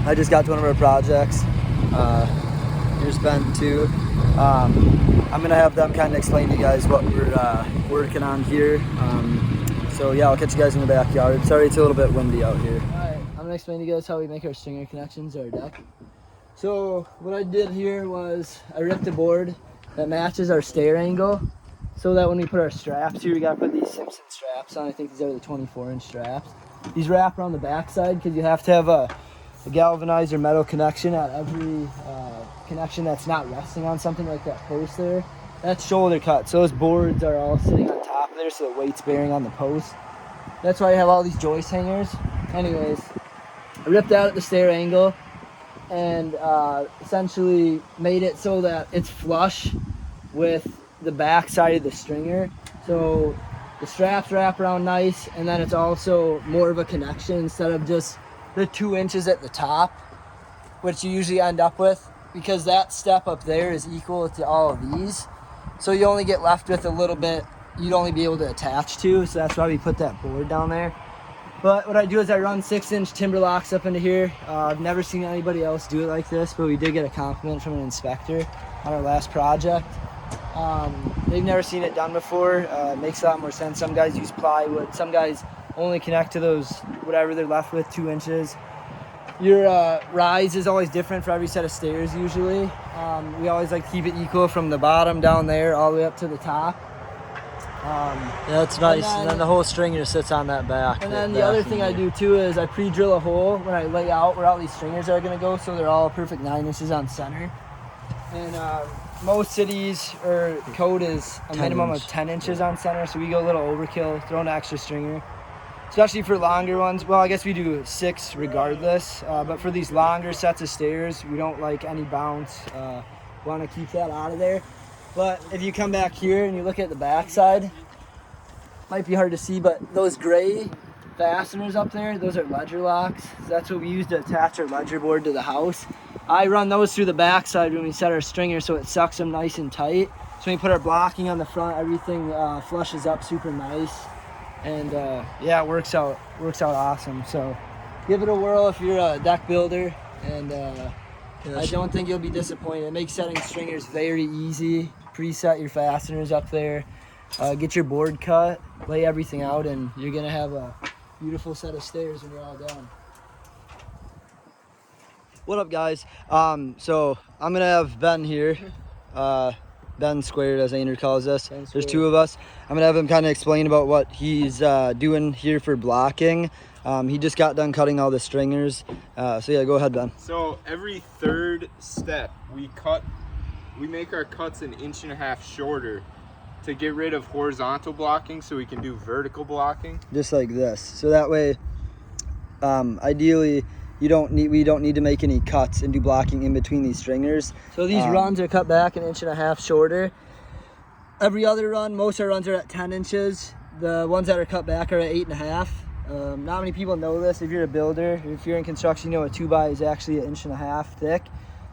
I just got to one of our projects. Here's Ben too. I'm gonna have them kind of explain to you guys what we're working on here. So yeah, I'll catch you guys in the backyard. Sorry, it's a little bit windy out here. Alright, I'm gonna explain to you guys how we make our stringer connections to our deck. So what I did here was I ripped a board that matches our stair angle, so that when we put our straps here, we gotta put these Simpson straps on. I think these are the 24-inch straps. These wrap around the backside because you have to have a galvanized or metal connection at every connection that's not resting on something like that post there. That's shoulder cut, so those boards are all sitting on top of there, so the weight's bearing on the post. That's why you have all these joist hangers. Anyways, I ripped out at the stair angle and essentially made it so that it's flush with the back side of the stringer. So the straps wrap around nice, and then it's also more of a connection instead of just the 2 inches at the top, which you usually end up with, because that step up there is equal to all of these. So you only get left with a little bit you'd only be able to attach to, so that's why we put that board down there. But what I do is I run 6-inch timber locks up into here. I've never seen anybody else do it like this, but we did get a compliment from an inspector on our last project. They've never seen it done before. It makes a lot more sense. Some guys use plywood, some guys only connect to those, whatever they're left with, 2 inches. Your rise is always different for every set of stairs usually. We always like to keep it equal from the bottom down there all the way up to the top. Yeah, that's nice. And then the whole stringer sits on that back. And then the other thing I do too is I pre-drill a hole when I lay out where all these stringers are gonna go, so they're all perfect 9 inches on center. And most cities or code is a minimum of 10 inches on center, so we go a little overkill, throw an extra stringer. Especially for longer ones. Well, I guess we do 6 regardless, but for these longer sets of stairs, we don't like any bounce. Want to keep that out of there. But if you come back here and you look at the back side, might be hard to see, but those gray fasteners up there, those are ledger locks. So that's what we use to attach our ledger board to the house. I run those through the back side when we set our stringer, so it sucks them nice and tight. So when we put our blocking on the front, everything flushes up super nice. And yeah, it works out awesome. So give it a whirl if you're a deck builder, and I don't think you'll be disappointed. It makes setting stringers very easy. Preset your fasteners up there, get your board cut, lay everything out, and you're gonna have a beautiful set of stairs when you're all done. What up, guys? So I'm gonna have Ben here. Ben Squared, as Andrew calls us. There's 2 of us. I'm gonna have him kind of explain about what he's doing here for blocking. He just got done cutting all the stringers. So yeah, go ahead, Ben. So every 3rd step, we make our cuts 1.5 inches shorter to get rid of horizontal blocking, so we can do vertical blocking. Just like this. So that way, ideally, we don't need to make any cuts and do blocking in between these stringers. So these runs are cut back 1.5 inches shorter. Every other run, most of our runs are at 10 inches. The ones that are cut back are at 8.5. Not many people know this. If you're a builder, if you're in construction, you know a 2x is actually 1.5 inches thick.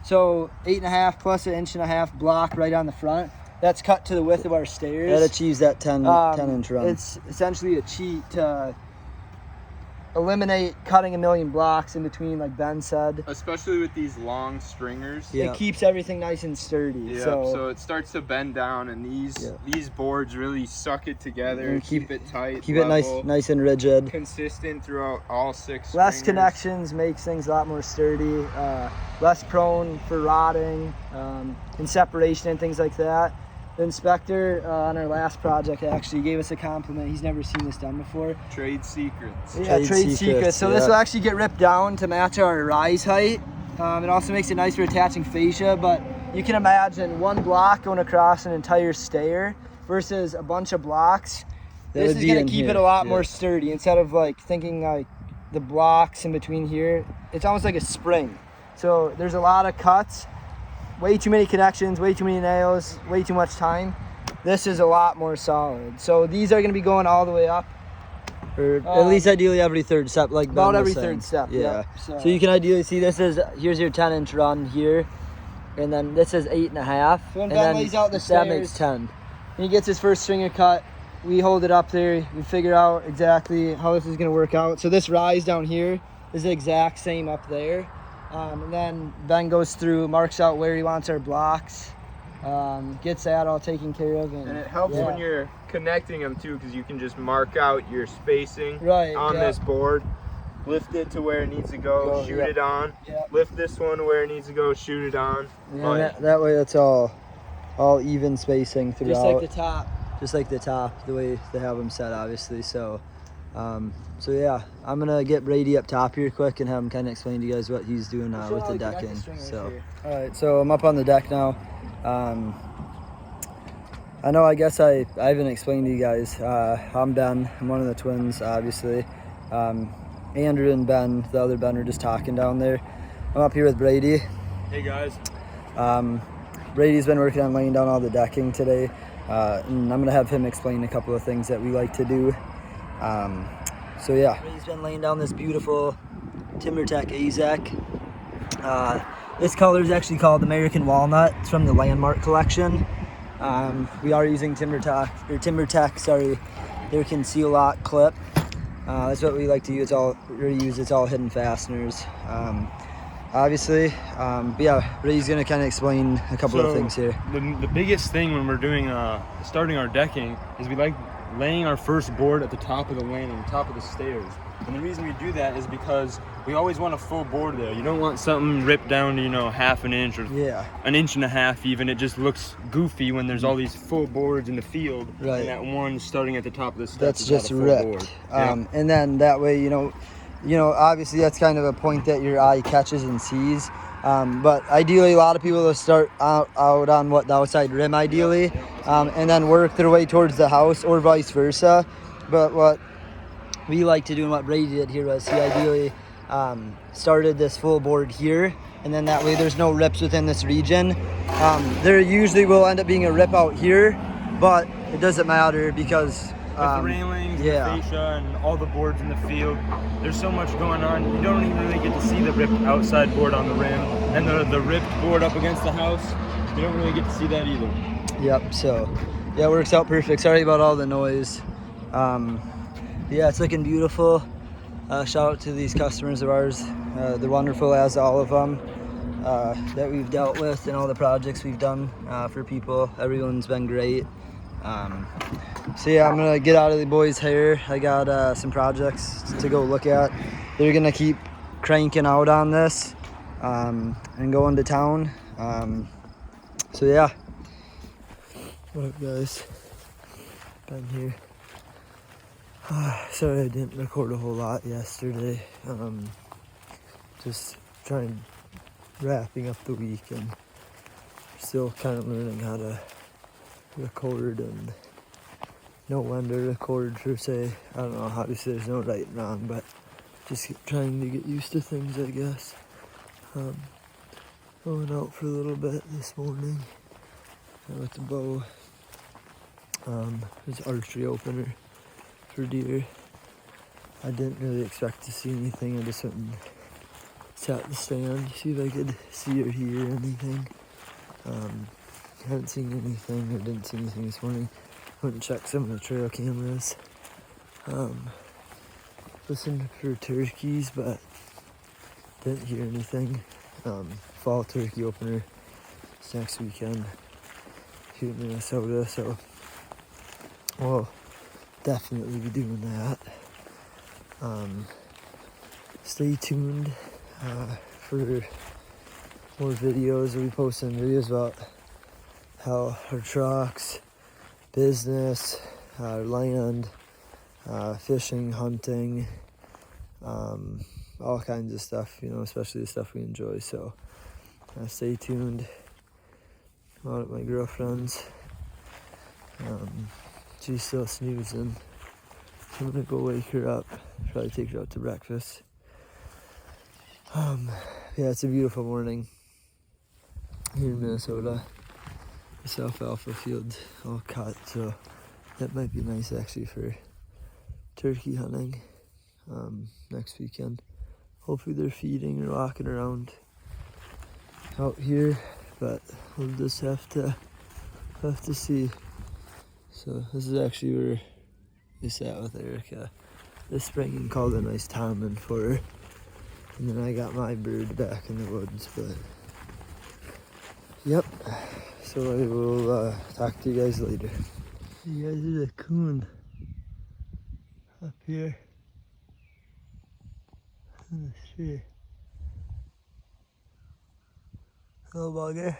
So 8.5 plus 1.5 inches block right on the front. That's cut to the width of our stairs. That achieves that 10-inch run. It's essentially a cheat to eliminate cutting 1 million blocks in between, like Ben said. Especially with these long stringers. Yeah. It keeps everything nice and sturdy. Yeah, so it starts to bend down, and these boards really suck it together and keep it tight. Keep level, it nice and rigid. Consistent throughout all 6 Less stringers. connections makes things a lot more sturdy, less prone for rotting, and separation and things like that. The inspector on our last project actually gave us a compliment. He's never seen this done before. Trade secrets. Yeah, trade secrets. So this will actually get ripped down to match our rise height. It also makes it nice for attaching fascia, but you can imagine one block going across an entire stair versus a bunch of blocks. This is going to keep it a lot more sturdy. Instead of like thinking like the blocks in between here, it's almost like a spring. So there's a lot of cuts. Way too many connections, way too many nails, way too much time. This is a lot more solid. So these are going to be going all the way up. Or at least ideally every 3rd step, like Ben about was every saying. 3rd step. Yeah. So you can ideally see here's your 10-inch run here, and then this is 8.5. So when and Ben lays out the that stairs, makes 10. When he gets his first stringer cut, we hold it up there. We figure out exactly how this is going to work out. So this rise down here is the exact same up there. And then Ben goes through, marks out where he wants our blocks, gets that all taken care of. And it helps when you're connecting them too, because you can just mark out your spacing on this board. Lift it to where it needs to go, shoot it on. Lift this one to where it needs to go, shoot it on. Yeah, that way it's all even spacing throughout. Just like the top. Just like the top, the way they have them set, obviously. So, so yeah, I'm gonna get Brady up top here quick and have him kind of explain to you guys what he's doing with the decking. So, all right, so I'm up on the deck now. I know, I guess I haven't explained to you guys. I'm Ben. I'm one of the twins, obviously. Andrew and Ben, the other Ben, are just talking down there. I'm up here with Brady. Hey guys. Brady's been working on laying down all the decking today, and I'm gonna have him explain a couple of things that we like to do. So yeah, Brady's been laying down this beautiful TimberTech AZEK. This color is actually called American Walnut. It's from the Landmark collection. We are using TimberTech, sorry, their conceal lock clip. That's what we like to use. It's all hidden fasteners. Obviously, but yeah, Ray's gonna kind of explain a couple of things here. The biggest thing when we're doing starting our decking is we like laying our first board at the top of the landing, top of the stairs. And the reason we do that is because we always want a full board there. You don't want something ripped down to, half an inch or an inch and a half even. It just looks goofy when there's all these full boards in the field. Right. And that one starting at the top of the steps That's just ripped. And then that way, obviously that's kind of a point that your eye catches and sees. But ideally, a lot of people will start out on the outside rim, ideally, and then work their way towards the house, or vice versa. But what we like to do and what Brady did here was he ideally started this full board here, and then that way there's no rips within this region. There usually will end up being a rip out here, but it doesn't matter because with the railings, and the fascia, and all the boards in the field, there's so much going on. You don't even really get to see the ripped outside board on the rim, and the ripped board up against the house. You don't really get to see that either. Yep. So, yeah, it works out perfect. Sorry about all the noise. Yeah, it's looking beautiful. Shout out to these customers of ours. They're wonderful, as all of them that we've dealt with and all the projects we've done for people. Everyone's been great. So yeah, I'm gonna get out of the boys' hair. I got some projects to go look at. They're gonna keep cranking out on this and going to town. So yeah. What up, guys? Ben here. Sorry I didn't record a whole lot yesterday. Just wrapping up the week and still kind of learning how to record and know when to record, per se. I don't know, obviously there's no right and wrong, but just trying to get used to things, I guess. Going out for a little bit this morning with the bow. There's archery opener for deer. I didn't really expect to see anything. I just went and sat the stand to see if I could see or hear anything. Haven't seen anything, or didn't see anything this morning. Went and checked some of the trail cameras. Listened for turkeys, but didn't hear anything. Fall turkey opener is next weekend here in Minnesota, so we'll definitely be doing that. Stay tuned for more videos. We'll be posting videos about how our trucks, business, our land, fishing, hunting, all kinds of stuff, especially the stuff we enjoy. So stay tuned. I'm out at my girlfriend's. She's still snoozing. I'm gonna go wake her up, probably take her out to breakfast. Yeah, it's a beautiful morning here in Minnesota. This alfalfa field all cut, so that might be nice actually for turkey hunting next weekend. Hopefully they're feeding or walking around out here, but we'll just have to see. So this is actually where we sat with Erica this spring and called a nice Tomlin for her. And then I got my bird back in the woods, but yep. So I will talk to you guys later. You guys are the coon up here in the tree. Hello, bugger.